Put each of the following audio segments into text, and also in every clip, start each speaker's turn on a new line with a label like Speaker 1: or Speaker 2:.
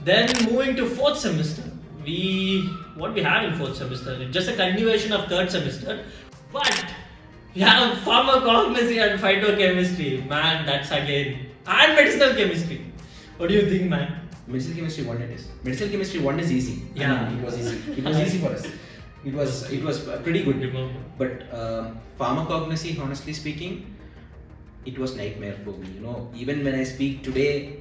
Speaker 1: Then moving to fourth semester, what we have in fourth semester is just a continuation of third semester, but we have pharmacognosy and phytochemistry. Man, that's again and medicinal chemistry. What do you think, man?
Speaker 2: Medicinal chemistry 1 it is. Medicinal chemistry 1 is easy.
Speaker 1: Yeah.
Speaker 2: I mean, it was easy. It was easy for us. It was pretty good.
Speaker 1: Remember.
Speaker 2: But pharmacognosy, honestly speaking, it was nightmare for me. You know, even when I speak today,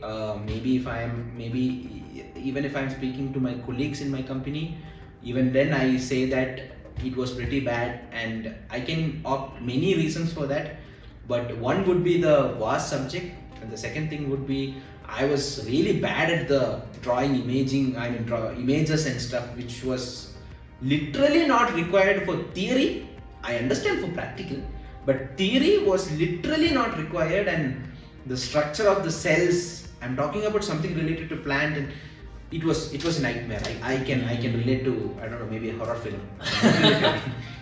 Speaker 2: even if I'm speaking to my colleagues in my company, even then I say that it was pretty bad, and I can opt many reasons for that. But one would be the vast subject, and the second thing would be I was really bad at the drawing images and stuff, which was literally not required for theory. I understand for practical, but theory was literally not required, and the structure of the cells. I'm talking about something related to plant, and it was a nightmare. I can relate to, I don't know, maybe a horror film.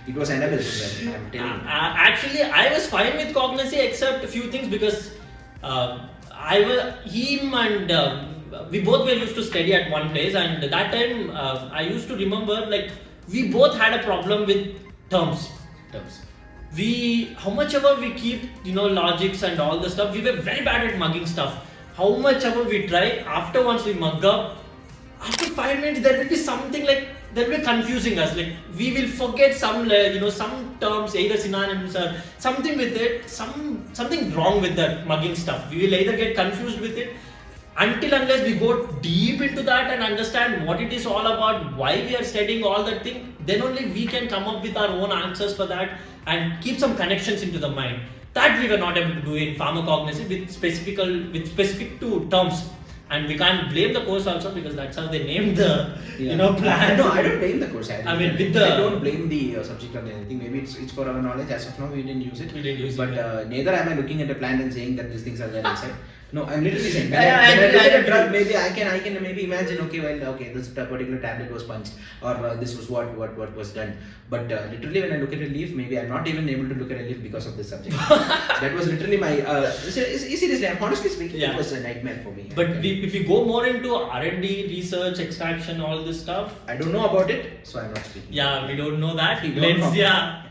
Speaker 2: It was Annabelle. I'm telling you.
Speaker 1: Actually, I was fine with cognosy except a few things because we both were used to study at one place, and that time I used to remember like we both had a problem with terms. How much ever we keep, logics and all the stuff, we were very bad at mugging stuff. How much ever we try, after once we mug up, after 5 minutes there will be something like that will be confusing us. Like we will forget some terms, either synonyms or something with it, something wrong with that mugging stuff. We will either get confused with it unless we go deep into that and understand what it is all about, why we are studying all that thing. Then only we can come up with our own answers for that and keep some connections into the mind. That we were not able to do in pharmacognosy with specific to terms. And we can't blame the course also because that's how they named the plan.
Speaker 2: No, I don't blame the course. I don't blame the subject or anything. Maybe it's for our knowledge. As of now, we didn't use it. But neither am I looking at a plan and saying that these things are there inside. No, I'm literally saying when I look at a drug, maybe I can maybe imagine. Okay, this particular tablet was punched, or this was what was done. But literally, when I look at a leaf, maybe I'm not even able to look at a leaf because of this subject. That was literally my. Seriously, I'm honestly speaking, it was a nightmare for me.
Speaker 1: But if we go more into R&D, research, extraction, all this stuff,
Speaker 2: I don't know about it, so I'm not speaking.
Speaker 1: Yeah, we don't know that.
Speaker 2: We don't know.
Speaker 1: Yeah.